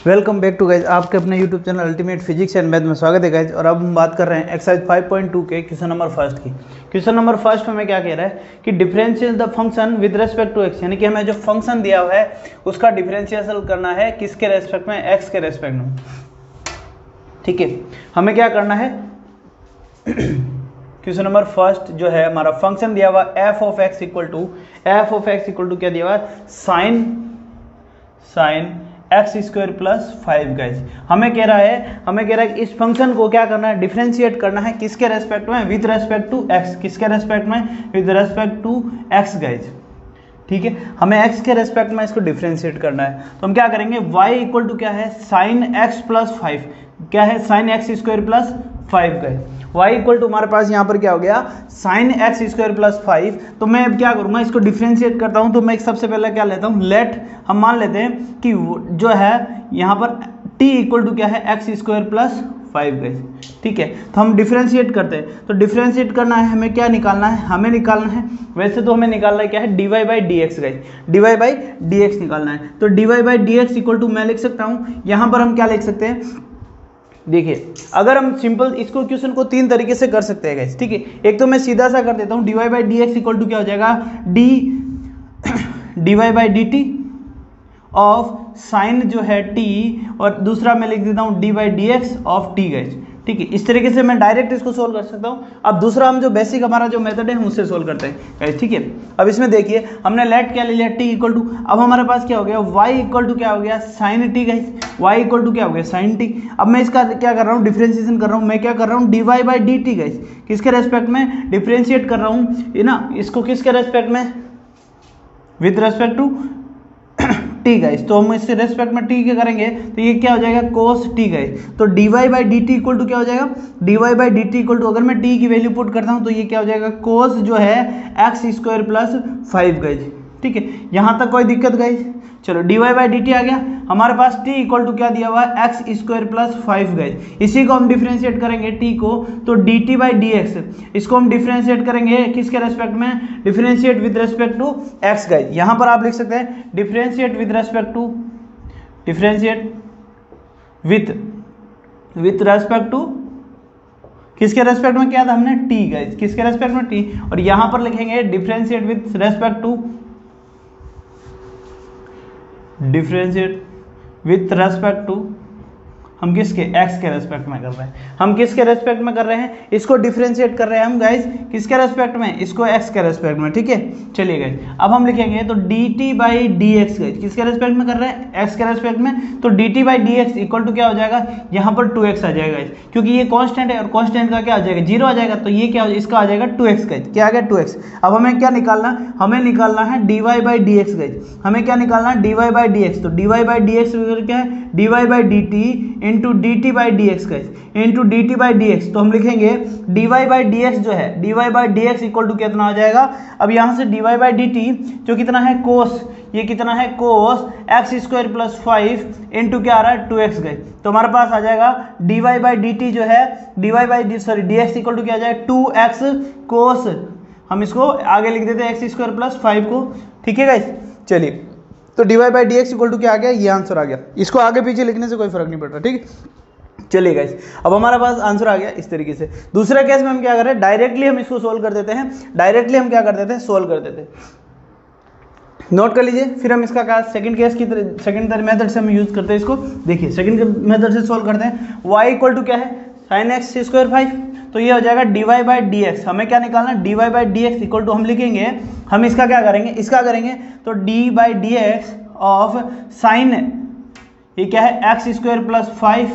Welcome back to guys, आपके अपने YouTube channel ultimate physics and math में स्वागत है गाइज। और अब हम बात कर रहे हैं एक्सरसाइज 5.2 के क्वेश्चन नंबर फर्स्ट की। क्वेश्चन नंबर फर्स्ट में क्या कह रहा है कि differential the function with respect to x, यानी कि हमें जो फंक्शन दिया हुआ है उसका डिफरेंशियल करना है किसके रेस्पेक्ट में, एक्स के रेस्पेक्ट में। ठीक है, हमें क्या करना है, क्वेश्चन नंबर फर्स्ट जो है हमारा फंक्शन दिया हुआ f of x equal to क्या दिया हुआ, sine x square plus 5 guys. हमें कह रहा है कि इस फंक्शन को क्या करना है, डिफरेंशिएट करना है किसके रेस्पेक्ट में, विद रेस्पेक्ट टू एक्स। किसके रेस्पेक्ट में, with respect to x guys. ठीक है, हमें एक्स के रेस्पेक्ट में इसको डिफरेंशिएट करना है। तो हम क्या करेंगे, y इक्वल टू क्या है, साइन एक्स प्लस 5, क्या है sine x square plus 5 guys. y equal to हमारे पास यहाँ पर क्या हो गया, साइन एक्स स्क्वायर प्लस 5। तो मैं अब क्या करूँगा, इसको डिफरेंशिएट करता हूँ। तो मैं सबसे पहले क्या लेता हूँ, लेट हम मान लेते हैं कि जो है यहाँ पर t इक्वल टू क्या है, एक्स स्क्वायर प्लस 5 गाइस। ठीक है, तो हम डिफरेंशिएट करते हैं। तो डिफरेंशिएट करना है, हमें क्या निकालना है, वैसे तो हमें निकालना है क्या है, dy by D x guys, dy by D x निकालना है। तो dy by D x equal to मैं लिख सकता हूँ, यहाँ पर हम क्या लिख सकते हैं, देखिए अगर हम सिंपल इसको क्वेश्चन को तीन तरीके से कर सकते हैं गाइस। ठीक है, एक तो मैं सीधा सा कर देता हूँ, dy by D x equal to क्या हो जाएगा, dy by D t of sine जो है t, और दूसरा मैं लिख देता हूँ d by D x of t guys. ठीक है, इस तरीके से मैं डायरेक्ट इसको सोल्व कर सकता हूँ। अब दूसरा हम जो बेसिक हमारा जो मेथड है उससे सोल्व करते हैं गाइस। ठीक है, अब इसमें देखिए हमने लेट क्या ले लिया, t इक्वल टू, अब हमारे पास क्या हो गया, y इक्वल टू क्या हो गया, sine t guys. y equal to क्या हो गया, साइन टी। अब मैं इसका क्या कर रहा हूँ, डिफरेंशिएशन कर रहा हूँ। मैं क्या कर रहा हूँ, d Y by D t guys, किसके रेस्पेक्ट में डिफरेंशिएट कर रहा हूँ, ये ना, इसको किसके रेस्पेक्ट में, with respect to t guys. तो हम इससे रेस्पेक्ट में टी के करेंगे तो ये क्या हो जाएगा, कोस टी गाइस। तो d Y by D t equal to क्या हो जाएगा, d Y by D t equal to, अगर मैं टी की वैल्यू पुट करता हूँ तो ये क्या हो जाएगा, कोस जो है एक्स स्क्वायर प्लस 5 गाइस। ठीक है, यहाँ तक कोई दिक्कत गाइस। चलो D Y by D T आ गया हमारे पास, t इक्वल टू क्या दिया हुआ है, एक्स स्क्वायर प्लस 5 गाइस। इसी को हम डिफरेंशिएट करेंगे t को, तो d t by D x, इसको हम डिफरेंशिएट करेंगे किसके रेस्पेक्ट में, differentiate with respect to x guys. यहाँ पर आप लिख सकते हैं differentiate with respect to, differentiate with respect to, किसके रेस्पेक्ट में किया था हमने, t गाइस, किसके रेस्पेक्ट में t। और यहाँ पर लिखेंगे differentiate with respect to, differentiate with respect to, हम किसके, एक्स के रेस्पेक्ट में कर रहे हैं, हम किसके रेस्पेक्ट में कर रहे हैं, इसको डिफरेंशिएट कर रहे हैं हम गाइस, किसके रेस्पेक्ट में, इसको एक्स के रेस्पेक्ट में। ठीक है, चलिए गाइस अब हम लिखेंगे तो d t by D x guys, किसके रेस्पेक्ट में कर रहे हैं, एक्स के रेस्पेक्ट में। तो d t by D x equal to क्या हो जाएगा, यहाँ पर 2x आ जाएगा गाइस, क्योंकि ये कांस्टेंट है और कांस्टेंट का क्या आ जाएगा, 0 आ जाएगा। तो ये क्या, इसका आ जाएगा 2x गाइस, क्या आ गया 2x। अब हमें क्या निकालना, हमें निकालना है dy by D x guys, हमें क्या निकालना है, dy बाई डी एक्स। तो dy बाई डी एक्स क्या है, dy by D T into D t by D x guys, into D t by D x. तो हम लिखेंगे dy बाई डी एक्स जो है, dy by D x equal to कितना आ जाएगा, अब यहाँ से dy बाई डी टी जो कितना है, कोस, ये कितना है, कोस एक्स स्क्वायर प्लस 5 इंटू क्या आ रहा है, 2x गाइस। तो हमारे पास आ जाएगा dy बाई डी टी जो है, dy by D x equal to क्या आ जाएगा, 2x कोस, हम इसको आगे लिख देते हैं एक्स स्क्वायर प्लस 5 को। ठीक है गाइस, चलिए तो dy by D x equal to क्या आ गया, ये आंसर आ गया। इसको आगे पीछे लिखने से कोई फर्क नहीं पड़ता। ठीक है, चलिए गाइस अब हमारे पास आंसर आ गया इस तरीके से। दूसरे केस में हम क्या कर रहे हैं, डायरेक्टली हम इसको सोल्व कर देते हैं, सोल्व कर देते हैं। नोट कर लीजिए, फिर हम इसका क्या सेकंड केस की सेकंड मेथड से हम यूज करते हैं इसको। देखिए सेकंड मेथड से सोल्व करते हैं, y इक्वल टू क्या है, साइन एक्स स्क्वायर 5, तो ये हो जाएगा d Y by D x. हमें क्या निकालना है, d Y by D x equal to, हम लिखेंगे, हम इसका क्या करेंगे, इसका करेंगे तो d by D x of sine, ये क्या है, x square plus 5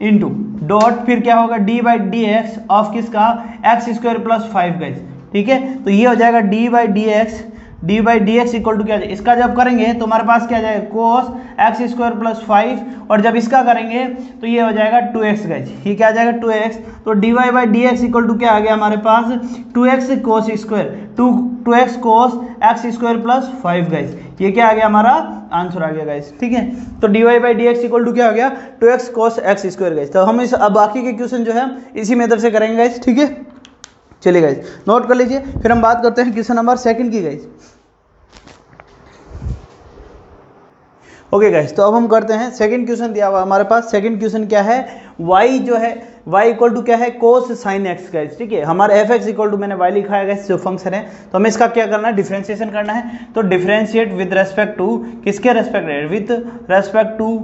into dot, फिर क्या होगा d by D x of किसका, एक्स स्क्वायर प्लस 5 गाइस। ठीक है, तो ये हो जाएगा d by D x equal to क्या, इसका जब करेंगे तो हमारे पास क्या जाएगा, कोस एक्स स्क्वायर प्लस 5, और जब इसका करेंगे तो ये हो जाएगा 2x गाइस, ये क्या आ जाएगा 2x। तो d Y by D x equal to क्या आ गया हमारे पास, 2x cos square, 2x cos x square plus 5 guys, ये क्या आ गया हमारा आंसर आ गया गाइस। ठीक है, तो d Y by D x equal to क्या आ गया, 2x cos x square guys. तो हम इस अब बाकी के क्वेश्चन जो है इसी मेथड से करेंगे गाइस। ठीक है, चलिए गाइस नोट कर लीजिए, फिर हम बात करते हैं क्वेश्चन नंबर सेकंड की गाइस। ओके गाइस, तो अब हम करते हैं सेकंड क्वेश्चन दिया हुआ हमारे पास। सेकंड क्वेश्चन क्या है, y जो है y इक्वल टू क्या है कोस साइन एक्स गाइस, ठीक है। हमारा एफ एक्स इक्वल टू मैंने y लिखा है गाइस जो फंक्शन है, तो हमें इसका क्या करना है, डिफरेंशिएशन करना है। तो डिफरेंशिएट विद रेस्पेक्ट टू किसके रेस्पेक्ट है, विद रेस्पेक्ट टू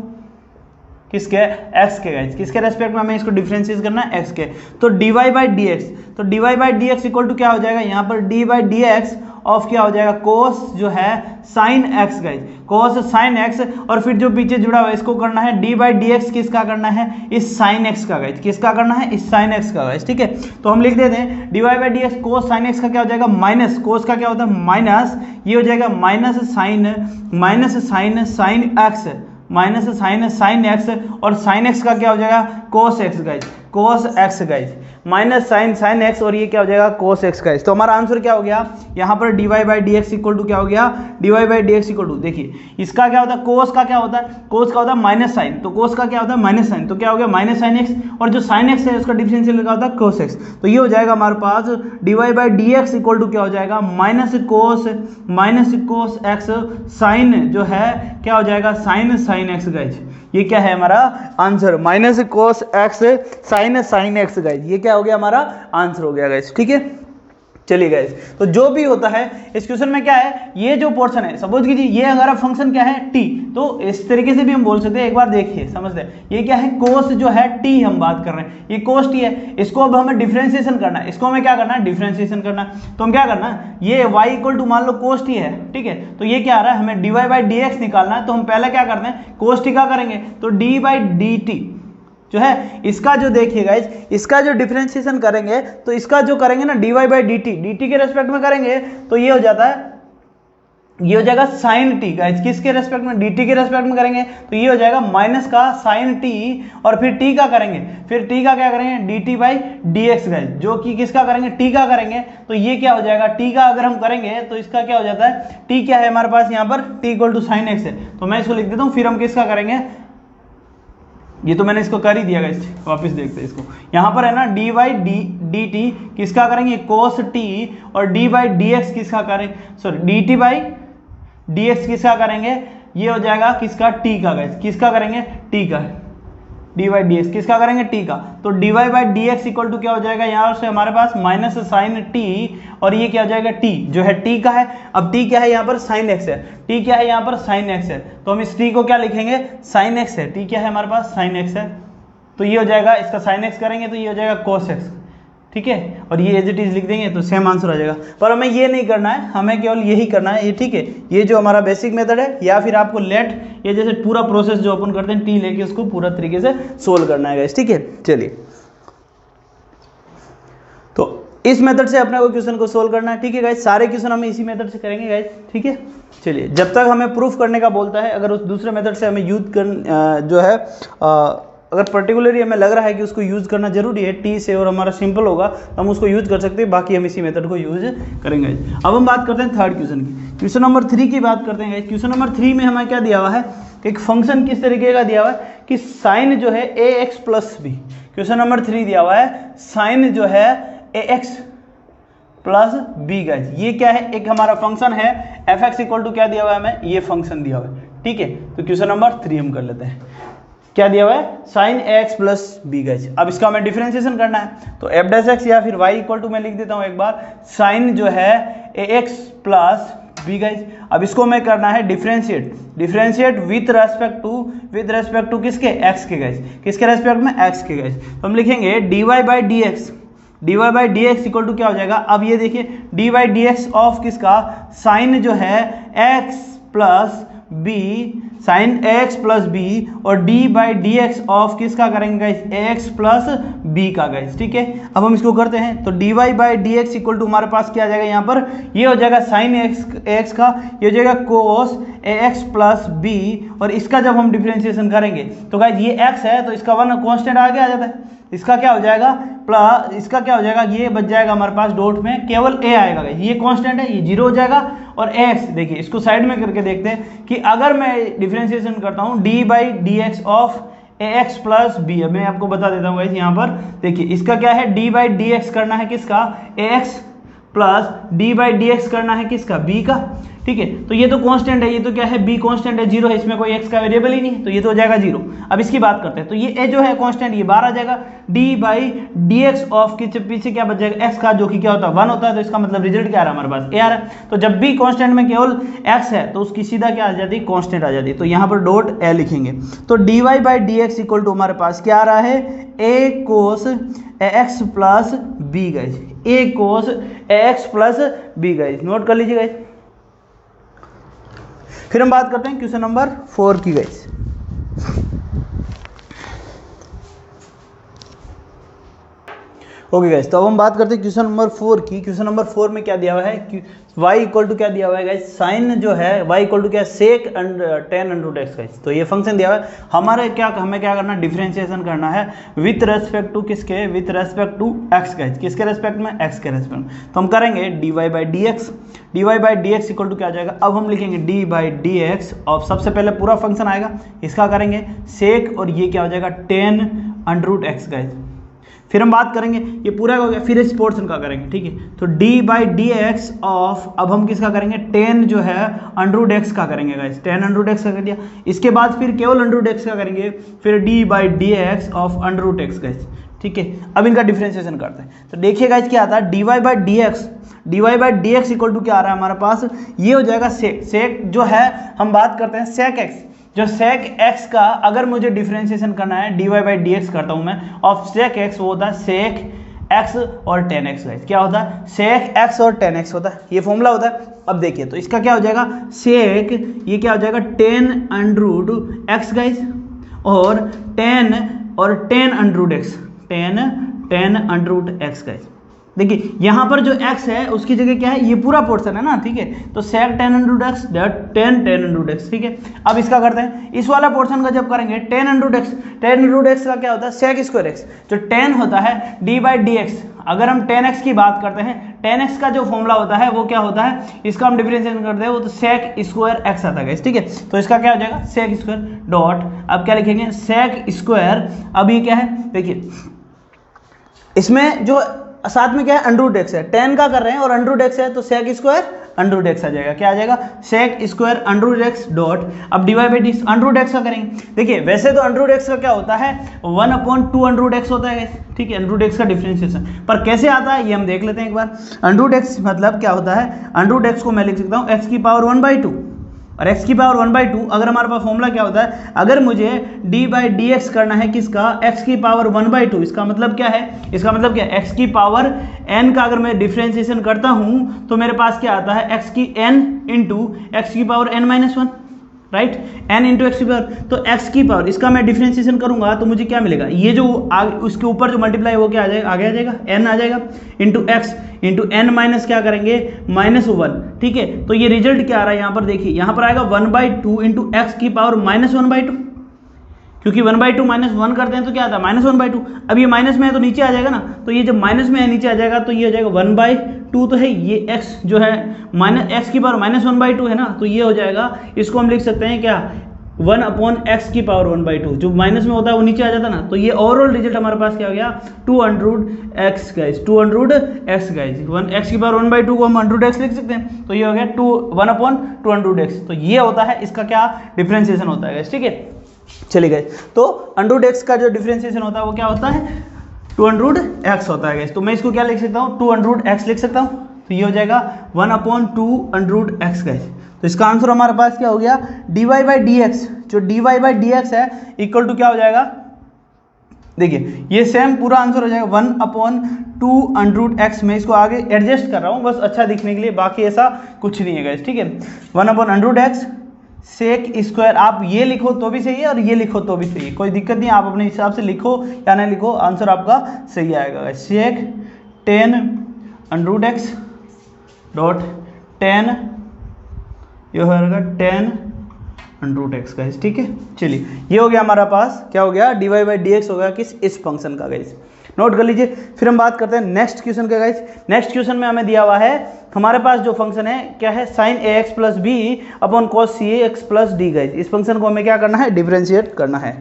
किसके, एक्स के गाइस, किसके रेस्पेक्ट में हमें इसको डिफरेंशिएट करना है, एक्स के। तो dy बाई डी एक्स, तो dy by D x equal to क्या हो जाएगा यहाँ पर d by D x of क्या हो जाएगा कोस जो है sine x guys, cos sine x, और फिर जो पीछे जुड़ा हुआ है इसको करना है d बाई डी एक्स किसका करना है, इस साइन एक्स का गाइस, किसका करना है, इस साइन एक्स का गाइस, ठीक है। तो हम लिख देते हैं dy by D x cos sine x का क्या हो जाएगा माइनस, कोस का क्या होता है माइनस, ये हो जाएगा minus sine x, minus sign x, और साइन एक्स का क्या हो जाएगा cos x guys, cos x guys, minus sign x, और ये क्या हो जाएगा कोस एक्स गाइस। तो हमारा आंसर क्या हो गया यहाँ पर dy by D x equal to क्या हो गया, dy by D x equal to, देखिए इसका क्या होता है, कोस का क्या होता है, कोस का होता है माइनस साइन, तो कोस का क्या होता है माइनस साइन, तो क्या हो गया माइनस साइन एक्स, और जो साइन एक्स है उसका डिफरेंशियल क्या होता है कोस एक्स। तो ये हो जाएगा हमारे पास dy by D x equal to क्या हो जाएगा माइनस कोस एक्स साइन जो है क्या हो जाएगा साइन एक्स गाइस, ये क्या है हमारा answer, minus cos x sign x guys, ये क्या हो गया हमारा आंसर हो गया गाइस, ठीक है। चलिए गाइस, तो जो भी होता है इस क्वेश्चन में क्या है, ये जो पोर्शन है सपोज कीजिए ये अगर फंक्शन क्या है t, तो इस तरीके से भी हम बोल सकते हैं, एक बार देखिए समझते हैं, ये क्या है कोस जो है t हम बात कर रहे हैं, ये कोस t है, इसको अब हमें डिफरेंशिएशन करना है, इसको हमें क्या करना है डिफरेंशिएशन करना है। तो हम क्या करना है, ये y इक्वल टू मान लो कोस t है, ठीक है, तो ये क्या आ रहा है हमें dy बाई डी एक्स निकालना है। तो हम पहले क्या करते हैं कोस t का करेंगे, तो d बाई डी टी जो है इसका जो देखिए गाइज, इसका जो डिफरेंशिएशन करेंगे तो इसका जो करेंगे ना dy बाई डी टी के रेस्पेक्ट में करेंगे, तो ये हो जाता है, ये हो जाएगा साइन टी गाइज, किसके रेस्पेक्ट में dt के रेस्पेक्ट में करेंगे, तो ये हो जाएगा माइनस का साइन टी, और फिर t का करेंगे, फिर t का क्या करेंगे dt by D x guys, जो कि किसका करेंगे t का करेंगे, तो ये क्या हो जाएगा t का अगर हम करेंगे तो इसका क्या हो जाता है, t क्या है हमारे पास यहाँ पर t equal to sine x है, तो मैं इसको लिख देता हूँ, फिर हम किसका करेंगे, ये तो मैंने इसको कर ही दिया गाइस, वापस देखते हैं इसको, यहाँ पर है ना डी बाई डी टी किसका करेंगे कोस टी, और d बाई डी एक्स किसका करेंगे, sorry dt by D x किसका करेंगे, ये हो जाएगा किसका t का गाइस, किसका करेंगे t का, dy बाई डी एक्स किसका करेंगे t का, तो dy by D x equal to क्या हो जाएगा यहाँ से हमारे पास माइनस साइन t, और ये क्या हो जाएगा t जो है t का है, अब t क्या है यहाँ पर साइन x है, t क्या है यहाँ पर साइन x है, तो हम इस t को क्या लिखेंगे साइन x है, t क्या है हमारे पास साइन x है, तो ये हो जाएगा इसका साइन x करेंगे तो ये हो जाएगा कोस x, ठीक है, और ये एज इट इज लिख देंगे तो सेम आंसर आ जाएगा। पर हमें ये नहीं करना है, हमें केवल यही करना है, ये ठीक है, ये जो हमारा बेसिक मेथड है, या फिर आपको लेट ये जैसे पूरा प्रोसेस जो अपन करते हैं टी लेके उसको पूरा तरीके से सोल्व करना है गाइस, ठीक है। चलिए, तो इस मेथड से अपने को क्वेश्चन को सोल्व करना है, ठीक है गाइस, सारे क्वेश्चन हम इसी मेथड से करेंगे गाइस, ठीक है। चलिए, जब तक हमें प्रूफ करने का बोलता है, अगर उस दूसरे मेथड से हमें यूज कर जो है अगर पर्टिकुलरली हमें लग रहा है कि उसको यूज़ करना जरूरी है टी से और हमारा सिंपल होगा तो हम उसको यूज़ कर सकते हैं, बाकी हम इसी मेथड को यूज़ करेंगे। अब हम बात करते हैं थर्ड क्वेश्चन की, क्वेश्चन नंबर 3 की बात करते हैं। क्वेश्चन नंबर 3 में हमें क्या दिया हुआ है, एक फंक्शन किस तरीके का दिया हुआ है कि साइन जो है ए x plus B, question number 3 दिया हुआ है साइन जो है ए एक्स प्लस बी गाइस, ये क्या है, एक हमारा फंक्शन है एफ एक्स इक्वल टू क्या दिया हुआ है हमें, ये फंक्शन दिया हुआ है, ठीक है। तो क्वेश्चन नंबर 3 हम कर लेते हैं, क्या दिया हुआ है sine x plus B guys. अब इसका हमें डिफरेंशिएशन करना है, तो एफ डैश एक्स या फिर वाई इक्वल टू मैं लिख देता हूँ एक बार साइन जो है ए एक्स प्लस बी गाइस। अब इसको हमें करना है डिफरेंशिएट विथ रेस्पेक्ट टू किसके, एक्स के गाइस, किसके रेस्पेक्ट में, एक्स के गाइस। तो हम लिखेंगे dy by D x equal to क्या हो जाएगा, अब ये देखिए dy by D x of किसका, साइन जो है x plus b, sine x plus b, और d by D x of किसका करेंगे गाइस, x प्लस बी का गाइस, ठीक है। अब हम इसको करते हैं, तो dy by D x equal to हमारे पास क्या आ जाएगा यहाँ पर, ये हो जाएगा साइन x का, ये हो जाएगा कोस x प्लस बी, और इसका जब हम डिफरेंशिएशन करेंगे तो गाइस ये x है तो इसका वन कांस्टेंट आगे आ जाता है, इसका क्या हो जाएगा प्लस, इसका क्या हो जाएगा, ये बच जाएगा हमारे पास डॉट में केवल a आएगा, ये कांस्टेंट है, ये 0 हो जाएगा, और x देखिए इसको साइड में करके देखते हैं कि अगर मैं डिफरेंशिएशन करता हूँ d by D x of a x plus b, अब मैं आपको बता देता हूँ गाइस यहाँ पर देखिए इसका क्या है, d बाई डी एक्स करना है किसका, A x plus d by D X करना है किसका, b का, ठीक है। तो ये तो कांस्टेंट है, ये तो क्या है b कांस्टेंट है, 0 है, इसमें कोई x का वेरिएबल ही नहीं है, तो ये तो हो जाएगा 0। अब इसकी बात करते हैं, तो ये a जो है कांस्टेंट, ये बाहर आ जाएगा, d/dx ऑफ के पीछे क्या बच जाएगा, x का, जो कि क्या होता है 1 होता है, तो इसका मतलब रिजल्ट क्या आ रहा है हमारे पास, a आ रहा है। तो जब भी कांस्टेंट में केवल x है तो उसकी सीधा क्या आ जाती है, कांस्टेंट आ जाती है, तो यहाँ पर डॉट a लिखेंगे। तो dy/dx इक्वल टू हमारे पास क्या आ रहा है, a cos ax plus b guys, a cos ax plus b guys, note कर लीजिए गाइज। फिर हम बात करते हैं क्वेश्चन नंबर 4 की गाइज। ओके गाइज, तो अब हम बात करते हैं क्वेश्चन नंबर 4 की। क्वेश्चन नंबर 4 में क्या दिया हुआ है, y इक्वल टू क्या दिया हुआ है गाइज, साइन जो है y इक्वल टू क्या, sec tan under root x guys. तो ये फंक्शन दिया हुआ है, हमें क्या करना, डिफरेंशिएशन करना है विथ रेस्पेक्ट टू किसके, with respect to x guys, किसके रेस्पेक्ट में, x के रेस्पेक्ट में। तो हम करेंगे dy/dx इक्वल टू क्या आ जाएगा, अब हम लिखेंगे d/dx और सबसे पहले पूरा फंक्शन आएगा, इसका करेंगे सेक और ये क्या हो जाएगा tan under root x guys. फिर हम बात करेंगे, ये पूरा हो गया, फिर इस पोर्शन का करेंगे, ठीक है। तो d/dx ऑफ, अब हम किसका करेंगे, tan जो है अंडर रूट एक्स का करेंगे guys, tan under root x का कर दिया। इसके बाद फिर केवल अंडर रूट एक्स का करेंगे, फिर d/dx of under root x guys, ठीक है। अब इनका डिफरेंशिएशन करते हैं, तो देखिए गाइस क्या आता है, dy/dx इक्वल टू क्या आ रहा है हमारे पास, ये हो जाएगा सेक जो है, हम बात करते हैं सेक एक्स, जो sec x का अगर मुझे डिफरेंशिएशन करना है, dy/dx करता हूं मैं, ऑफ sec x वो होता है sec x और tan x गाइस। क्या होता है, sec x और tan x होता है, ये फॉर्मूला होता है। अब देखिए, तो इसका क्या हो जाएगा, sec ये क्या हो जाएगा, tan under root x guys, और tan under root x, tan under root x guys. देखिए यहाँ पर जो x है उसकी जगह क्या है, ये पूरा पोर्शन है ना, ठीक है। तो sec tan under root x tan under root x, ठीक है। अब इसका करते हैं, इस वाला पोर्शन का जब करेंगे tan अंडर रूट x का क्या होता है, sec स्क्वायर x, जो tan होता है d/dx। अगर हम tan x की बात करते हैं, tan x का जो फॉर्मूला होता है वो क्या होता है, इसका हम डिफरेंशिएशन करते हैं, वो तो sec स्क्वायर x आता है, ठीक है। तो इसका क्या हो जाएगा, sec स्क्वायर डॉट, अब क्या लिखेंगे, sec स्क्वायर, अब ये क्या है, देखिए इसमें जो साथ में क्या है, अंडर रूट एक्स है, tan का कर रहे हैं और अंडर रूट एक्स है, तो sec square under root X आ जाएगा, क्या आ जाएगा, sec square under root X dot, अब dy/dx अंडर रूट एक्स का करेंगे। देखिए वैसे तो अंडर रूट एक्स का क्या होता है, 1/2 अंडर रूट एक्स होता है, ठीक है, अंडर रूट एक्स का डिफरेंशिएशन, पर कैसे आता है ये हम देख लेते हैं एक बार। अंडर रूट एक्स मतलब क्या होता है, अंडर रूट एक्स को मैं लिख सकता हूँ x की पावर 1/2, और x की पावर 1/2, अगर हमारे पास फॉर्मूला क्या होता है, अगर मुझे d/dx करना है किसका, x की पावर 1/2, इसका मतलब क्या है, इसका मतलब क्या है, x की पावर n का अगर मैं डिफरेंशिएशन करता हूं तो मेरे पास क्या आता है, x की n इंटू x की power n-1, right, n into x की पावर। तो x की पावर इसका मैं डिफरेंशिएशन करूंगा तो मुझे क्या मिलेगा, ये जो उसके ऊपर जो मल्टीप्लाई वो क्या आ जाएगा, आगे आ जाएगा, n आ जाएगा into x into n minus क्या करेंगे, -1, ठीक है। तो ये रिजल्ट क्या आ रहा है, यहाँ पर देखिए, यहाँ पर आएगा 1/2 इंटू एक्स की पावर -1/2, क्योंकि 1/2 -1 करते हैं तो क्या आता है, -1/2। अब ये माइनस में है तो नीचे आ जाएगा ना, तो ये जब माइनस में है नीचे आ जाएगा, तो ये हो जाएगा 1/2 तो है, ये x जो है x की पावर -1/2 है ना, तो ये हो जाएगा, इसको हम लिख सकते हैं क्या, 1/x की पावर 1/2, जो माइनस में होता है वो नीचे आ जाता है ना। तो ये ओवरऑल रिजल्ट हमारे पास क्या हो गया, 2 under root x guys, 2 under root x guys, 1x की पावर 1/2 को हम अंडर रूट x लिख सकते हैं, तो ये हो गया 1/2 अंडर रूट x। तो ये होता है इसका क्या डिफरेंशिएशन होता है, ठीक है। चलिए गए, तो अंडर रूट x का जो डिफरेंशिएशन होता है वो क्या होता है, 2 अंडर रूट x होता है। तो मैं इसको क्या लिख सकता हूँ, 2 अंडर रूट x लिख सकता हूँ, तो ये हो जाएगा 1/2 अंडर रूट x गाइस। तो इसका आंसर हमारे पास क्या हो गया, dy/dx, जो dy/dx है इक्वल टू क्या हो जाएगा, देखिए ये सेम पूरा आंसर हो जाएगा 1/2 अंडर रूट x। मैं इसको आगे एडजस्ट कर रहा हूँ बस अच्छा दिखने के लिए, बाकी ऐसा कुछ नहीं है गाइस, ठीक है। 1/अंडर रूट x सेक स्क्वायर, आप ये लिखो तो भी सही है और ये लिखो तो भी सही है, कोई दिक्कत नहीं, आप अपने हिसाब से लिखो या ना लिखो, आंसर आपका सही आएगा। Sec tan under root x dot tan, ये होगा tan under root x guys, ठीक है। चलिए ये हो गया हमारा पास, क्या हो गया, dy/dx हो गया किस, इस फंक्शन का गाइस, नोट कर लीजिए। फिर हम बात करते हैं नेक्स्ट क्वेश्चन का गाइस। नेक्स्ट क्वेश्चन में हमें दिया हुआ है, हमारे पास जो फंक्शन है क्या है, sin ax plus b upon cos cax plus d guys. इस फंक्शन को हमें क्या करना है, डिफरेंशिएट करना है।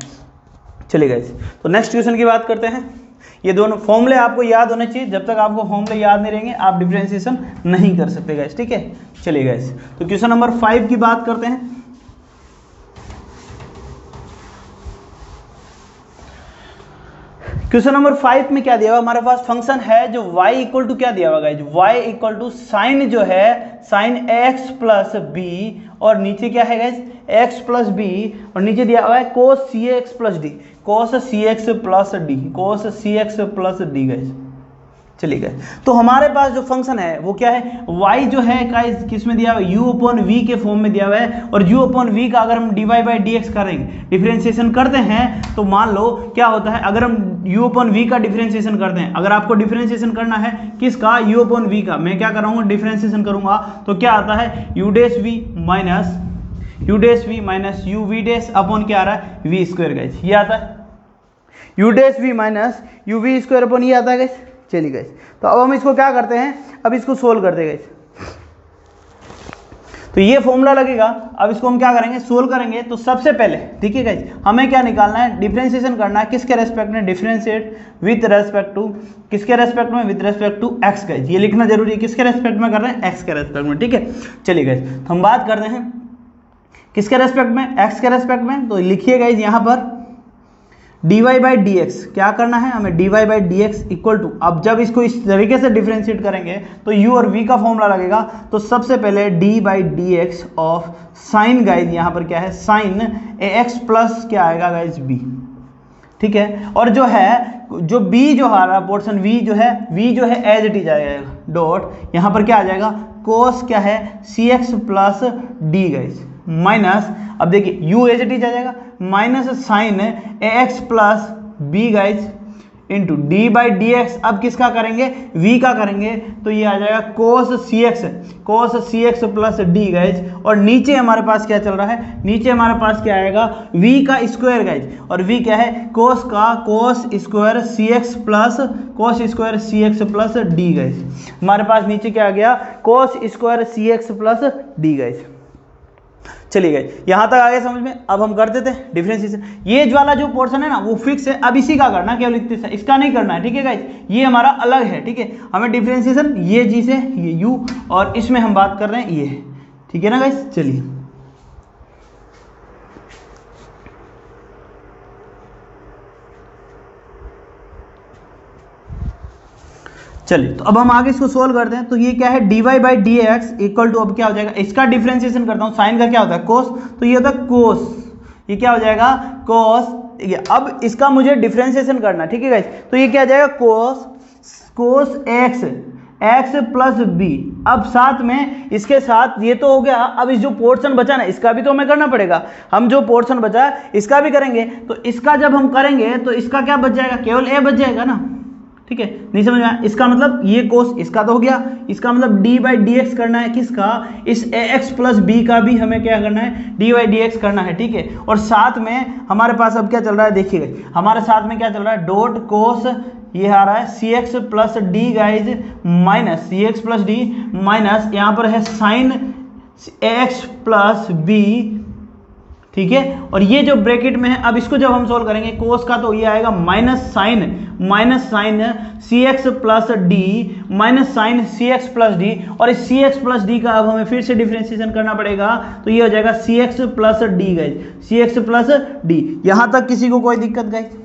चलिए गाइस, तो नेक्स्ट क्वेश्चन की बात करते हैं। ये दोनों फॉर्मूले आपको याद होने चाहिए। जब तक आपको फॉर्मूले याद नहीं रहेंगे आप डिफरेंशिएशन नहीं कर सकते गाइस, ठीक है। चलिए गाइस, तो क्वेश्चन नंबर 5 की बात करते हैं। क्वेश्चन नंबर 5 में क्या दिया हुआ हमारे पास फंक्शन है जो y इक्वल टू क्या दिया हुआ guys, y equal to sine जो है साइन x प्लस बी, और नीचे क्या है गाइस x प्लस बी, और नीचे दिया हुआ है कोस सी एक्स प्लस डी, कोस सी एक्स प्लस डी, कोस c x plus d guys. चलिए गाइस, तो हमारे पास जो फंक्शन है वो क्या है, y जो है गाइस किस में दिया हुआ है, u अपॉन v के फॉर्म में दिया हुआ है, और u अपॉन v का अगर हम dy बाई dx करेंगे, डिफरेंशिएशन करते हैं, तो मान लो क्या होता है, अगर हम u अपॉन v का डिफरेंशिएशन करते हैं, अगर आपको डिफरेंशिएशन करना है किसका, u अपॉन v का, मैं क्या कराऊंगा डिफरेंशिएशन करूंगा, तो क्या आता है u dash v minus u v dash upon क्या आ रहा है v स्क्वायर गाइस, ये आता है u dash v minus u v square upon ये आता है गाइस। चलिए गाइस, तो अब हम इसको क्या करते हैं, अब इसको सोल्व करते हैं गाइस। तो ये फॉर्मूला लगेगा, अब इसको हम क्या करेंगे, सोल्व करेंगे। तो सबसे पहले देखिए गाइस, हमें क्या निकालना है, डिफरेंशिएशन करना है किसके रेस्पेक्ट में, डिफरेंशिएट विद रेस्पेक्ट टू, किसके रेस्पेक्ट में, with respect to x guys. ये लिखना जरूरी है, किसके रेस्पेक्ट में कर रहे हैं, एक्स के रेस्पेक्ट में, ठीक है। चलिए गाइस, तो हम बात करते हैं किसके रेस्पेक्ट में, एक्स के रेस्पेक्ट में। तो लिखिए गाइस यहाँ पर dy बाई डी एक्स, क्या करना है हमें, dy by D x equal to, अब जब इसको इस तरीके से डिफरेंशिएट करेंगे तो u और v का फॉर्मूला लगेगा। तो सबसे पहले d by D x of sign guys, यहाँ पर क्या है साइन ax प्लस क्या आएगा गाइस b, ठीक है। और जो है जो b जो हमारा पोर्शन v जो है एज इट इज आएगा, डॉट यहाँ पर क्या आ जाएगा कोस क्या है cx plus d guys, minus, अब देखिए u एज इट इज आ जाएगा, minus sine ax plus b guys into d by D x. अब किसका करेंगे, v का करेंगे, तो ये आ जाएगा कोस c x plus D guys. और नीचे हमारे पास क्या चल रहा है, नीचे हमारे पास क्या आएगा v का स्क्वायर गाइज, और v क्या है कोस का कोस स्क्वायर सी एक्स प्लस डी गाइज। हमारे पास नीचे क्या आ गया, कोस स्क्वायर सी एक्स प्लस डी गाइज। चलिए गए, यहाँ तक आ गए समझ में। अब हम कर देते हैं डिफरेंशिएशन। ये वाला जो पोर्शन है ना वो फिक्स है, अब इसी का करना, केवल इतने इसका नहीं करना है, ठीक है गाइस। ये हमारा अलग है, ठीक है। हमें डिफरेंशिएशन ये चीज है, ये u, और इसमें हम बात कर रहे हैं ये, ठीक है ना गाइस। चलिए चलिए, तो अब हम आगे इसको सोल्व करते हैं। तो ये क्या है, dy by D x equal to, अब क्या हो जाएगा, इसका डिफरेंशिएशन करता हूँ, साइन का क्या होता है कोस, तो ये होता है कोस, ये क्या हो जाएगा कोस, ठीक है। अब इसका मुझे डिफरेंशिएशन करना, ठीक है गाइस। तो ये क्या आ जाएगा कोस एक्स प्लस बी। अब साथ में इसके साथ ये तो हो गया, अब इस जो पोर्शन बचा ना इसका भी तो हमें करना पड़ेगा। हम जो पोर्शन बचा है इसका भी करेंगे, तो इसका जब हम करेंगे तो इसका क्या बच जाएगा, केवल ए बच जाएगा ना, ठीक है। नहीं समझ में आया, इसका मतलब ये कोस इसका तो हो गया, इसका मतलब डी बाई डी एक्स करना है किसका, इस ए एक्स प्लस बी का भी हमें क्या करना है, डी बाई डी एक्स करना है, ठीक है। और साथ में हमारे पास अब क्या चल रहा है, देखिएगा हमारे साथ में क्या चल रहा है, डॉट कोस ये आ रहा है C x plus D guys minus C x plus D minus यहाँ पर है sine A x plus B, ठीक है। और ये जो ब्रैकेट में है, अब इसको जब हम सोल्व करेंगे कोस का, तो ये आएगा माइनस साइन सी x plus D minus sine सी एक्स प्लस डी। और इस सी एक्स प्लस डी का अब हमें फिर से डिफरेंशिएशन करना पड़ेगा, तो ये हो जाएगा सी एक्स प्लस डी गाइज, सी एक्स प्लस डी। यहां तक किसी को कोई दिक्कत गाइज,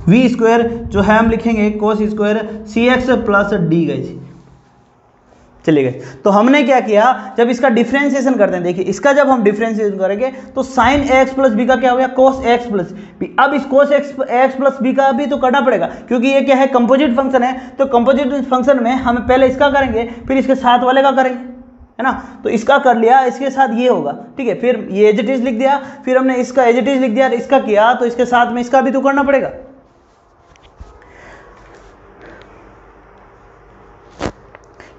वी स्क्वायर जो है हम लिखेंगे कोस स्क्वायर सी एक्स प्लस डी गाइज। चलिए गए, तो हमने क्या किया, जब इसका डिफरेंशिएशन करते हैं, देखिए इसका जब हम डिफरेंशिएशन करेंगे तो साइन एक्स प्लस बी का क्या हो गया, कोस एक्स प्लस बी। अब इस कोस एक्स प्लस बी का भी तो करना पड़ेगा, क्योंकि ये क्या है कंपोजिट फंक्शन है। तो कंपोजिट फंक्शन में हम पहले इसका करेंगे, फिर इसके साथ वाले का करेंगे, है ना। तो इसका कर लिया, इसके साथ ये होगा, ठीक है। फिर ये एज इट इज लिख दिया, फिर हमने इसका एज इट इज लिख दिया, इसका किया, तो इसके साथ में इसका भी तो करना पड़ेगा,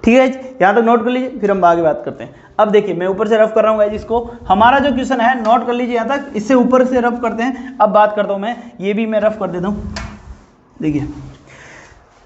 ठीक है। यहाँ तक नोट कर लीजिए, फिर हम आगे बात करते हैं। अब देखिए मैं ऊपर से रफ कर रहा हूँ गाइस, इसको हमारा जो क्वेश्चन है नोट कर लीजिए यहाँ तक, इससे ऊपर से रफ करते हैं। अब बात करता हूँ मैं, ये भी मैं रफ कर देता हूँ। देखिए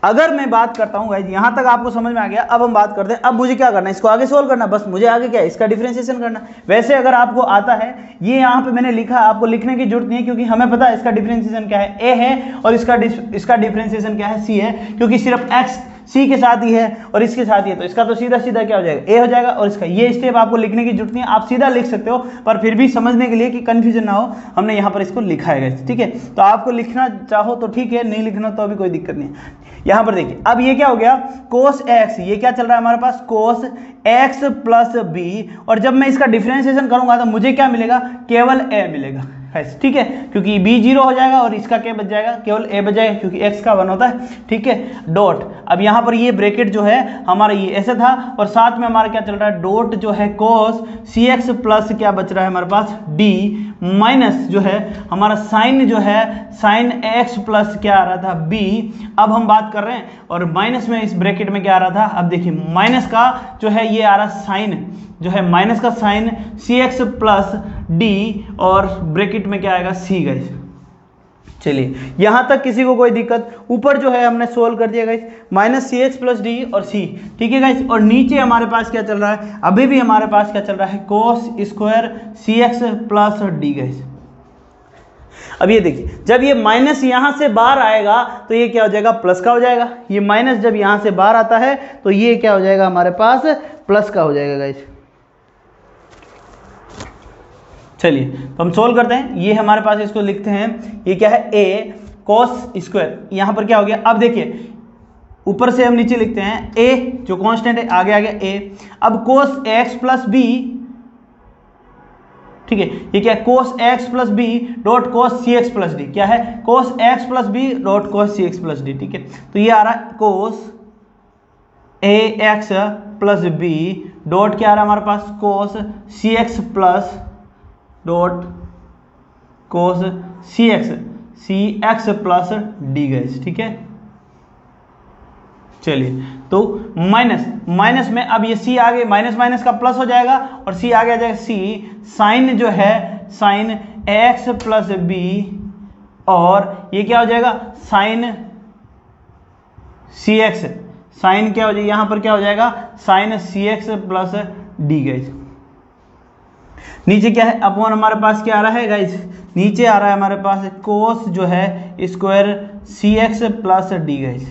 अगर मैं बात करता हूँ गाइस, यहाँ तक आपको समझ में आ गया। अब हम बात करते हैं, अब मुझे क्या करना है, इसको आगे सोल्व करना, बस मुझे आगे क्या है, इसका डिफरेंशिएशन करना। वैसे अगर आपको आता है, ये यहाँ पे मैंने लिखा, आपको लिखने की जरूरत नहीं है, क्योंकि हमें पता है इसका डिफरेंशिएशन क्या है, ए है, और इसका डिफरेंशिएशन क्या है, सी है, क्योंकि सिर्फ एक्स सी के साथ ही है और इसके साथ ही है, तो इसका तो सीधा सीधा क्या हो जाएगा, ए हो जाएगा। और इसका ये स्टेप आपको लिखने की जरूरत नहीं है, आप सीधा लिख सकते हो, पर फिर भी समझने के लिए कि कंफ्यूजन ना हो, हमने यहाँ पर इसको लिखा है गाइस, ठीक है। तो आपको लिखना चाहो तो ठीक है, नहीं लिखना तो अभी कोई दिक्कत नहीं है। यहाँ पर देखिए, अब ये क्या हो गया, कोस एक्स, ये क्या चल रहा है हमारे पास, कोस एक्स प्लस बी, और जब मैं इसका डिफरेंशिएशन करूंगा तो मुझे क्या मिलेगा, केवल ए मिलेगा, ठीक है, क्योंकि b 0 हो जाएगा और इसका क्या बच जाएगा, केवल a बच जाएगा, क्योंकि x का 1 होता है, ठीक है। डॉट, अब यहाँ पर ये ब्रैकेट जो है हमारा ये ऐसे था, और साथ में हमारा क्या चल रहा है, डॉट जो है cos cx प्लस क्या बच रहा है हमारे पास d, माइनस जो है हमारा साइन जो है साइन x प्लस क्या आ रहा था b। अब हम बात कर रहे हैं, और माइनस में इस ब्रैकेट में क्या आ रहा था, अब देखिए माइनस का जो है ये आ रहा साइन, जो है माइनस का साइन cx प्लस d, और ब्रैकेट में क्या आएगा c गाइस। चलिए यहां तक किसी को कोई दिक्कत, ऊपर जो है हमने सोल्व कर दिया guys, minus cx plus d और c, ठीक है गाइस। और नीचे हमारे पास क्या चल रहा है, अभी भी हमारे पास क्या चल रहा है, cos square cx plus d guys. अब ये देखिए, जब ये माइनस यहां से बाहर आएगा तो ये क्या हो जाएगा, प्लस का हो जाएगा। ये माइनस जब यहां से बाहर आता है तो ये क्या हो जाएगा हमारे पास, प्लस का हो जाएगा गाइस। चलिए तो हम सोल्व करते हैं, ये हमारे पास, इसको लिखते हैं, ये क्या है, a cos स्क्वायर, यहाँ पर क्या हो गया, अब देखिए ऊपर से हम नीचे लिखते हैं a जो कांस्टेंट है, आगे आ गया a, अब cos x प्लस b, ठीक है, ये क्या है, cos x plus b dot cos cx plus d, क्या है, cos x plus b dot cos cx plus d, ठीक है। तो ये आ रहा है cos ax plus b dot क्या आ रहा है हमारे पास, cos cx plus dot cos cx plus d gas, ठीक है। चलिए तो माइनस में अब ये c आगे माइनस माइनस का प्लस हो जाएगा, और c आगे आ जाएगा c साइन जो है साइन x प्लस b, और ये क्या हो जाएगा, साइन cx, साइन क्या हो जाएगा, यहाँ पर क्या हो जाएगा, sine cx plus d guys. नीचे क्या है, अपॉन हमारे पास क्या आ रहा है गाइस, नीचे आ रहा है हमारे पास कोस जो है square cx plus d guys.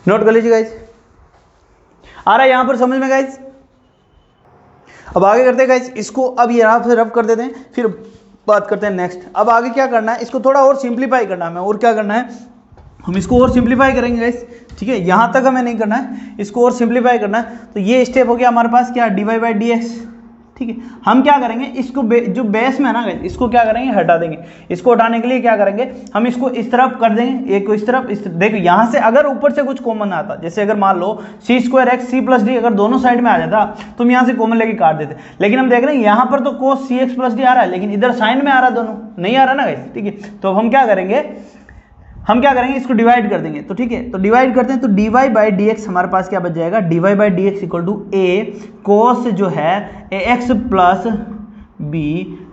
Note कर लीजिए गाइस, आ रहा है यहां पर समझ में गाइस। अब आगे करते हैं गाइस, इसको अब यहां से रब कर देते हैं, फिर बात करते हैं नेक्स्ट। अब आगे क्या करना है, इसको थोड़ा और सिंप्लीफाई करना है हमें, और क्या करना है, हम इसको और सिंप्लीफाई करेंगे गाइस, ठीक है। यहाँ तक हमें नहीं करना है, इसको और सिंप्लीफाई करना है। तो ये स्टेप हो गया हमारे पास क्या, dy बाई डी एक्स, ठीक है। हम क्या करेंगे, इसको जो बेस में है ना गाइस, इसको क्या करेंगे, हटा देंगे। इसको हटाने के लिए क्या करेंगे, हम इसको इस तरफ कर देंगे, एक को इस तरफ, देखो यहाँ से अगर ऊपर से कुछ कॉमन आता, जैसे अगर मान लो C square X C plus D अगर दोनों साइड में आ जाता तो हम यहाँ से कॉमन लेके काट देते, लेकिन हम देख रहे हैं यहाँ पर तो कोस सी एक्स प्लस डी आ रहा है, लेकिन इधर साइन में आ रहा है, दोनों नहीं आ रहा ना गाइस, ठीक है। तो हम क्या करेंगे, इसको डिवाइड कर देंगे, तो ठीक है। तो डिवाइड करते हैं, तो dy बाई डी एक्स हमारे पास क्या बच जाएगा, dy by D x equal to A cos जो है ax प्लस b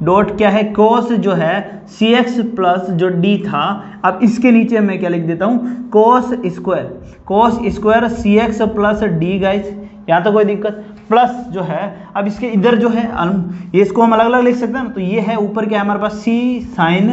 डॉट क्या है, कोस जो है cx प्लस जो d था। अब इसके नीचे मैं क्या लिख देता हूँ, cos square cx plus d guys, यहाँ तो कोई दिक्कत, प्लस जो है अब इसके इधर जो है ये इसको हम अलग अलग लिख सकते हैं ना, तो ये है ऊपर क्या है हमारे पास c साइन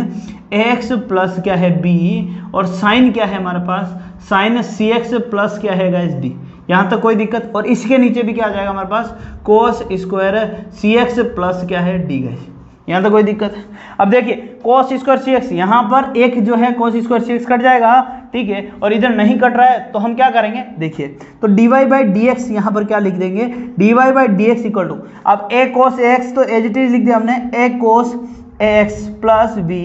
x प्लस क्या है b, और साइन क्या है हमारे पास, साइन cx प्लस क्या है गाइस d, यहाँ तक कोई दिक्कत। और इसके नीचे भी क्या आ जाएगा हमारे पास, कोस स्क्वायर cx प्लस क्या है d गाइस, यहाँ तक कोई दिक्कत है। अब देखिए कोस स्क्वायर cx, यहाँ पर एक जो है कोस स्क्वायर cx कट जाएगा, ठीक है, और इधर नहीं कट रहा है, तो हम क्या करेंगे, देखिए तो dy बाई डी एक्स यहाँ पर क्या लिख देंगे, dy by D x equal to, अब a कोस x तो एज इट इज लिख दिया हमने, a cos x plus b,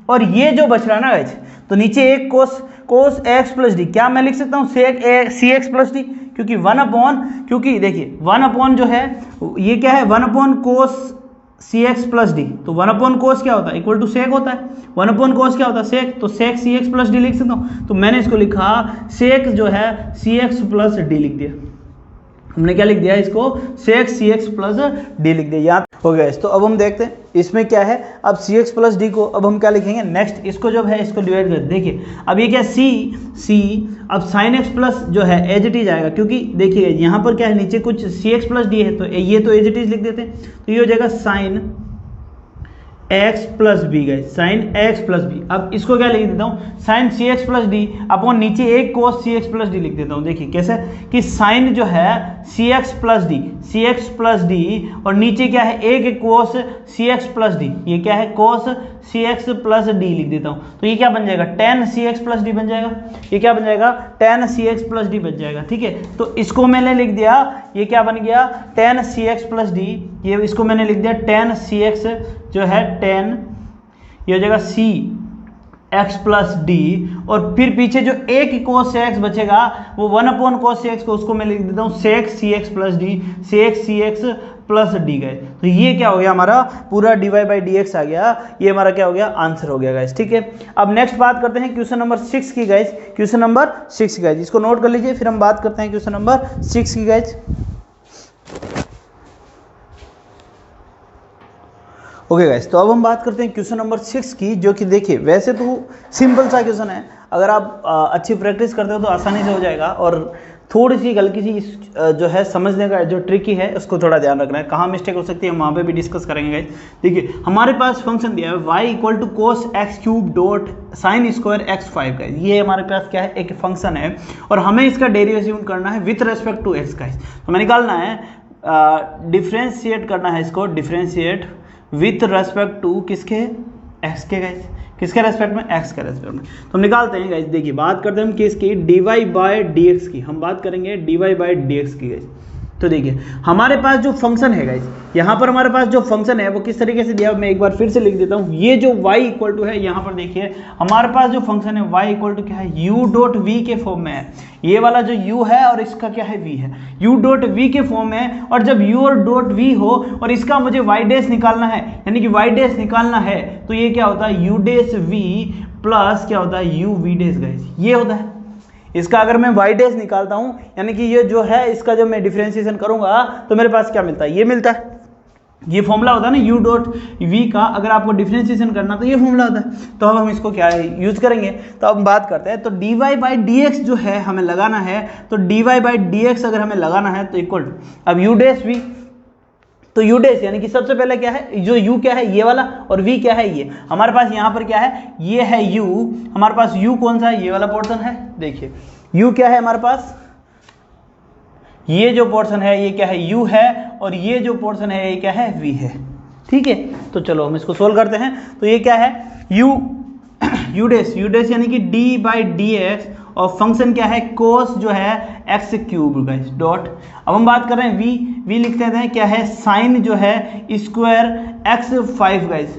और ये जो बच रहा है ना गाइस, तो नीचे एक कोस x प्लस डी, क्या मैं लिख सकता हूँ, सी एक्स प्लस डी, क्योंकि 1 अपॉन, क्योंकि देखिए 1 अपॉन जो है ये क्या है, 1 अपॉन कोस सी एक्स प्लस डी, तो 1 अपॉन कोस क्या होता है, इक्वल टू सेक होता है, 1 अपॉन कोस क्या होता है, सेक, तो सेक सी एक्स प्लस डी लिख सकता हूँ। तो मैंने इसको लिखा सेक जो है सी एक्स प्लस डी लिख दिया, हमने क्या लिख दिया इसको, सेक सी एक्स प्लस डी लिख दिया। ओके गाइस, तो अब हम देखते हैं इसमें क्या है। अब सी एक्स प्लस डी को अब हम क्या लिखेंगे, नेक्स्ट इसको जो है इसको डिवाइड कर, देखिए अब ये क्या सी अब साइन एक्स प्लस जो है एज इट इज आएगा, क्योंकि देखिए यहाँ पर क्या है, नीचे कुछ सी एक्स प्लस डी है, तो ये तो एज इट इज लिख देते हैं, तो ये हो जाएगा sine x plus B guys, sine x plus b. अब इसको क्या लिख देता हूँ, साइन सी एक्स प्लस डी अपॉन नीचे एक cos c x plus d लिख देता हूँ। देखिए कैसे कि साइन जो है सी एक्स प्लस डी और नीचे क्या है एक cos c x plus D, ये क्या है कोस सी एक्स प्लस डी लिख देता हूँ, तो ये क्या बन जाएगा टेन सी एक्स प्लस डी बन जाएगा, ये क्या बन जाएगा टेन सी एक्स प्लस डी बन जाएगा। ठीक है, तो इसको मैंने लिख दिया, ये क्या बन गया टेन सी एक्स प्लस डी, ये इसको मैंने लिख दिया टेन सी एक्स जो है टेन, ये हो जाएगा सी एक्स प्लस डी, और फिर पीछे जो एक कोस से एक्स बचेगा वो वन अपॉन कोस से एक्स को उसको मैं लिख देता हूँ sec C x plus D, sec C x plus D गए। तो ये क्या हो गया हमारा पूरा D Y by D X आ गया, ये हमारा क्या हो गया आंसर हो गया गाइस। ठीक है, अब नेक्स्ट बात करते हैं क्वेश्चन नंबर 6 की गाइस, क्वेश्चन नंबर 6 गाइस, इसको नोट कर लीजिए, फिर हम बात करते हैं क्वेश्चन नंबर 6 की गाइस। ओके गाइस, तो अब हम बात करते हैं क्वेश्चन नंबर 6 की, जो कि देखिए वैसे तो सिंपल सा क्वेश्चन है, अगर आप अच्छी प्रैक्टिस करते हो तो आसानी से हो जाएगा, और थोड़ी सी हल्की सी जो है समझने का जो ट्रिकी है उसको थोड़ा ध्यान रखना है, कहाँ मिस्टेक हो सकती है हम वहाँ पे भी डिस्कस करेंगे गाइस। देखिए हमारे पास फंक्शन दिया है y equal to cos x cube dot sine square x 5 guys, ये हमारे पास क्या है एक फंक्शन है, और हमें इसका डेरिवेशन करना है with respect to x guys. तो हमें निकालना है डिफ्रेंशिएट करना है इसको, डिफ्रेंशिएट विथ रेस्पेक्ट टू किसके एक्स के गाइस, किसके रेस्पेक्ट में एक्स के रेस्पेक्ट में। तो हम निकालते हैं गाइस, देखिए बात करते हैं हम किसकी d Y by D x की, हम बात करेंगे d Y by D x की गाइस। तो देखिए हमारे पास जो फंक्शन है गाइस, यहाँ पर हमारे पास जो फंक्शन है वो किस तरीके से दिया, मैं एक बार फिर से लिख देता हूँ। ये जो y इक्वल टू है, यहाँ पर देखिए हमारे पास जो फंक्शन है y इक्वल टू क्या है u डॉट v के फॉर्म में है, ये वाला जो u है और इसका क्या है v है, u डॉट v के फॉर्म में है, और जब u और डॉट v हो और इसका मुझे y डैश निकालना है, यानी कि y डैश निकालना है, तो ये क्या होता है u डैश v प्लस क्या होता है u v डैश गाइस, ये होता है। इसका अगर मैं y डैश निकालता हूं, यानी कि ये जो है इसका जब मैं डिफरेंशिएशन करूंगा तो मेरे पास क्या मिलता है, ये मिलता है, ये फॉर्मूला होता है ना u डॉट v का, अगर आपको डिफरेंशिएशन करना तो ये फॉर्मूला होता है। तो अब हम इसको क्या है यूज करेंगे, तो अब बात करते हैं। तो dy बाई डी एक्स जो है हमें लगाना है, तो dy बाई डी एक्स अगर हमें लगाना है तो इक्वल अब u डैश v, तो u डैश यानी कि सबसे पहले क्या है, जो u क्या है ये वाला, और v क्या है ये, हमारे पास यहाँ पर क्या है ये है u, हमारे पास u कौन सा है, ये वाला पोर्शन है। देखिए u क्या है हमारे पास, ये जो पोर्शन है ये क्या है u है, और ये जो पोर्शन है ये क्या है v है। ठीक है, तो चलो हम इसको सोल्व करते हैं। तो ये क्या है u डैश यानी कि d बाई डी एक्स, और फंक्शन क्या है कोस जो है एक्स क्यूब गाइस डॉट, अब हम बात कर रहे हैं v लिखते हैं क्या है साइन जो है स्क्वायर एक्स 5 गाइस,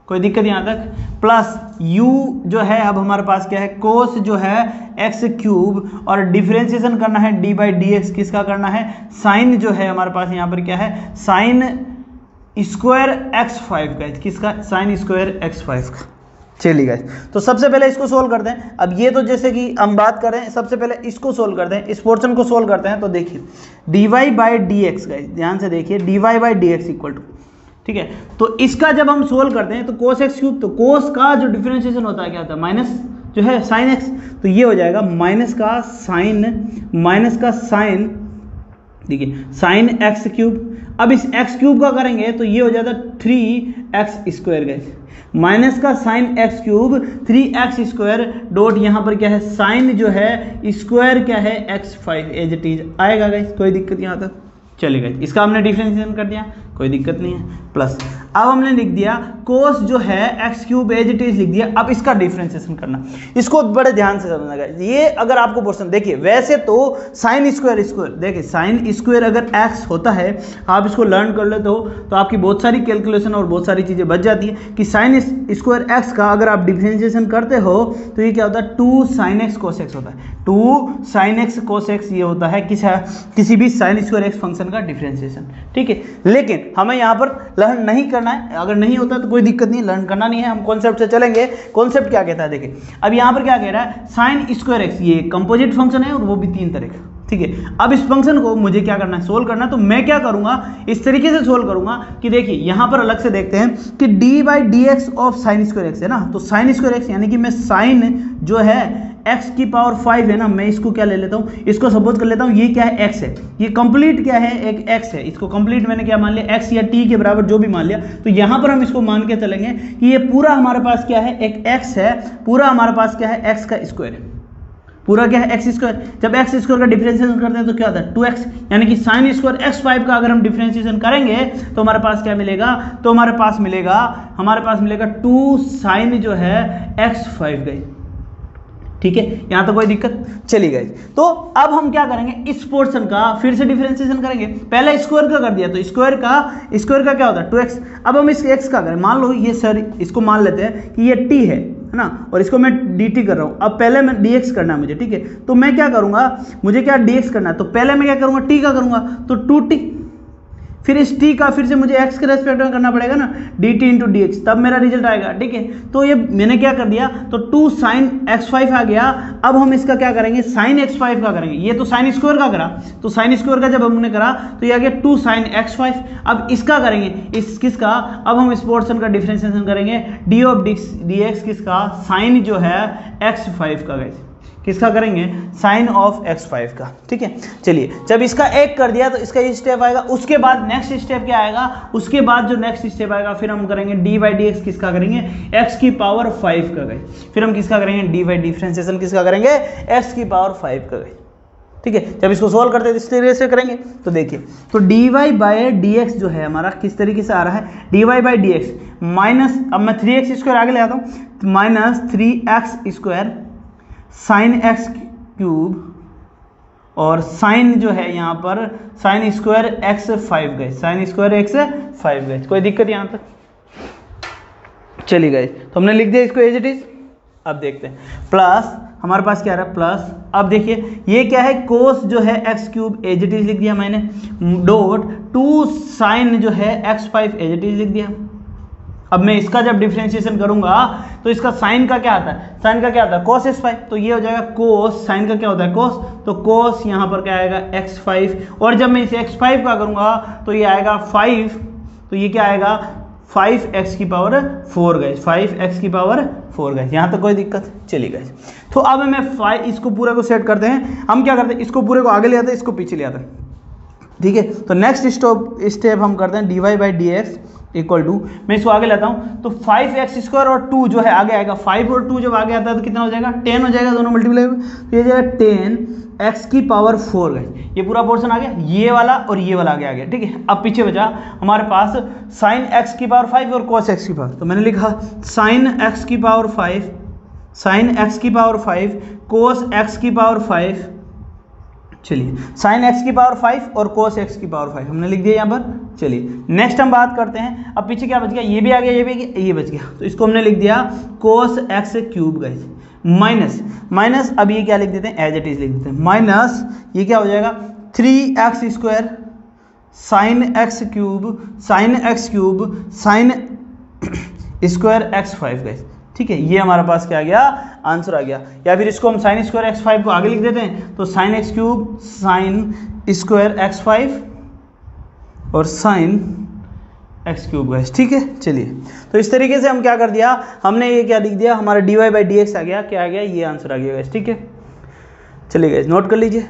कोई दिक्कत यहाँ तक, प्लस u जो है अब हमारे पास क्या है कोस जो है एक्स क्यूब, और डिफरेंशिएशन करना है d बाई डी एक्स, किसका करना है साइन जो है हमारे पास यहाँ पर क्या है साइन स्क्वायर एक्स 5 गाइस, किसका साइन स्क्वायर एक्स 5 का। चलिए गाइस, तो सबसे पहले इसको सोल्व करते हैं। अब ये तो जैसे कि हम बात कर रहे हैं, सबसे पहले इसको सोल्व करते हैं, इस पोर्शन को सोल्व करते हैं। तो देखिए dy by D x guys, ध्यान से देखिए dy by D x equal to, ठीक है, तो इसका जब हम सोल्व करते हैं तो कोस एक्स क्यूब, तो कोस का जो डिफरेंशिएशन होता है क्या होता है माइनस जो है साइन एक्स, तो ये हो जाएगा माइनस का साइन, देखिए साइन एक्स क्यूब। अब इस एक्स क्यूब का करेंगे तो ये हो जाता है 3x स्क्वायर गाइस, माइनस का sign x cube 3x square dot यहाँ पर क्या है साइन जो है स्क्वायर क्या है x5 एज इट इज आएगा गाइस, कोई दिक्कत यहाँ तक। चलिए गाइस, इसका हमने डिफरेंशिएशन कर दिया, कोई दिक्कत नहीं है, प्लस अब हमने लिख दिया कोस जो है x cube as it is लिख दिया। अब इसका डिफरेंशिएशन करना, इसको बड़े ध्यान से समझना गाइस। ये अगर आपको क्वेश्चन देखिए, वैसे तो साइन स्क्वायर देखिए साइन स्क्वायर अगर एक्स होता है, आप इसको लर्न कर लेते हो तो आपकी बहुत सारी कैलकुलेशन और बहुत सारी चीज़ें बच जाती है कि साइन स्क्वायर एक्स का अगर आप डिफरेंशिएशन करते हो तो ये क्या होता है 2 sin x cos x होता है, 2 sin x cos x ये होता है किसी भी साइन स्क्वायर एक्स फंक्शन का डिफरेंशिएशन। ठीक है, लेकिन हमें यहाँ पर लर्न नहीं करना है, अगर नहीं होता तो कोई दिक्कत नहीं, लर्न करना नहीं है, हम कॉन्सेप्ट से चलेंगे। कॉन्सेप्ट क्या कहता है देखिए, अब यहाँ पर क्या कह रहा है साइन स्क्वायर एक्स, ये कंपोजिट फंक्शन है और वो भी 3 तरह का, ठीक है। अब इस फंक्शन को मुझे क्या करना है, सोल्व करना है। तो मैं क्या करूंगा, इस तरीके से सोल्व करूंगा कि देखिए यहां पर अलग से देखते हैं कि D by D x of sign square x है ना, तो साइन स्क्वायर एक्स यानी कि मैं साइन जो है x की पावर 5 है ना, मैं इसको क्या ले लेता हूँ, इसको सपोज कर लेता हूँ ये क्या है, x है, ये कंप्लीट क्या है, एक x है, इसको कंप्लीट मैंने क्या मान लिया, x या t के बराबर जो भी मान लिया। तो यहाँ पर हम इसको मान के चलेंगे कि ये पूरा हमारे पास क्या है, एक x है, पूरा हमारे पास क्या है, x का स्क्वायर है, पूरा क्या है एक्स स्क्वायर। जब एक्स स्क्वायर का डिफरेंशिएशन करते हैं तो क्या होता है 2x, यानी कि साइन स्क्वायर x5 का अगर हम डिफरेंशिएशन करेंगे तो हमारे पास क्या मिलेगा, तो हमारे पास मिलेगा 2 साइन जो है x5 गई। ठीक है, यहाँ तो कोई दिक्कत चली गई। तो अब हम क्या करेंगे, इस पोर्शन का फिर से डिफरेंशिएशन करेंगे। पहले स्क्वायर का कर दिया तो स्क्वायर का क्या होता है 2x। अब हम इस x का करें, मान लो ये सर इसको मान लेते हैं कि ये t है ना, और इसको मैं dt कर रहा हूँ। अब पहले मैं dx करना है मुझे, ठीक है, तो मैं क्या करूँगा, मुझे क्या dx करना है, तो पहले मैं क्या करूँगा t का करूँगा, तो 2t, फिर इस t का फिर से मुझे x के रेस्पेक्ट में करना पड़ेगा ना, dt इंटू डी एक्स, तब मेरा रिजल्ट आएगा। ठीक है, तो ये मैंने क्या कर दिया, तो 2 साइन x5 आ गया। अब हम इसका क्या करेंगे, साइन x5 का करेंगे। ये तो साइन स्क्वायर का करा, तो साइन स्क्वायर का जब हमने करा तो ये आ गया 2 साइन x5। अब इसका करेंगे, इस किसका, अब हम इस पोर्शन का डिफरेंशिएशन करेंगे, डी ऑफ डी एक्स किसका, साइन जो है x5 का, गाइस किसका करेंगे, साइन ऑफ x5 का। ठीक है, चलिए जब इसका एक कर दिया तो इसका ये स्टेप आएगा, उसके बाद नेक्स्ट स्टेप क्या आएगा, उसके बाद जो नेक्स्ट स्टेप आएगा फिर हम करेंगे डी बाई डी एक्स किसका करेंगे, x की पावर 5 का गए। फिर हम किसका करेंगे, डी बाई डिफरेंशिएशन किसका करेंगे, x की पावर 5 का गए। ठीक है, जब इसको सोल्व करते हैं इस तरीके से करेंगे। तो देखिए, तो d Y by D x जो है हमारा किस तरीके से आ रहा है, d Y by D x minus, अब मैं 3x स्क्वायर आगे ले आता हूँ, minus 3x square sine x cube और साइन जो है यहाँ पर साइन स्क्वायर x5 गए, साइन स्क्वायर x5 गए। कोई दिक्कत यहाँ तक चली गई, तो हमने लिख दिया इसको एज इट इज। अब देखते हैं प्लस, हमारे पास क्या आ रहा है प्लस। अब देखिए ये क्या है, कोस जो है x cube as it is लिख दिया मैंने, डॉट 2 साइन जो है x5 एज इट इज लिख दिया। अब मैं इसका जब डिफरेंशिएशन करूंगा तो इसका साइन का क्या आता है, साइन का क्या आता है cos x5, तो ये हो जाएगा cos, साइन का क्या होता है cos, तो cos यहाँ पर क्या आएगा x5, और जब मैं इसे x5 का करूंगा तो ये आएगा 5, तो ये क्या आएगा 5x की पावर 4 गए, 5x की पावर 4 गए। यहाँ तक कोई दिक्कत चली गई। तो अब मैं 5 इसको पूरे को सेट करते हैं, हम क्या करते हैं इसको पूरे को आगे ले आते हैं, इसको पीछे ले आते हैं। ठीक है, तो नेक्स्ट स्टेप हम करते हैं d Y by D x equal to, मैं इसको आगे लेता हूँ तो 5x स्क्वायर और 2 जो है आगे आएगा, 5 और 2 जब आगे आता है तो कितना हो जाएगा 10 हो जाएगा, दोनों मल्टीप्लाई हो, तो ये जाएगा 10x की पावर 4 गए। ये पूरा पोर्शन आ गया, ये वाला और ये वाला आगे आ गया। ठीक है, अब पीछे बचा हमारे पास साइन x की पावर 5 और cos x की पावर, तो मैंने लिखा साइन x की पावर 5, साइन x की पावर 5 cos x की पावर 5, चलिए साइन x की पावर 5 और cos x की पावर 5 हमने लिख दिया यहाँ पर। चलिए नेक्स्ट हम बात करते हैं, अब पीछे क्या बच गया, ये भी आ गया, ये भी आ गया, ये बच गया, तो इसको हमने लिख दिया cos x क्यूब गए माइनस, माइनस अब ये क्या लिख देते हैं एज इट इज लिख देते हैं, माइनस ये क्या हो जाएगा 3x square sign x cube sine square x5 गए। ठीक है, ये हमारे पास क्या आ गया, आंसर आ गया। या फिर इसको हम साइन स्क्वायर x5 को आगे लिख देते हैं, तो sine x cube sine square x5 और साइन x क्यूब गए। ठीक है, चलिए तो इस तरीके से हम क्या कर दिया, हमने ये क्या लिख दिया, हमारा dy बाई डी एक्स आ गया, क्या आ गया, ये आंसर आ गया। ठीक है, चलिए गाइस नोट कर लीजिए।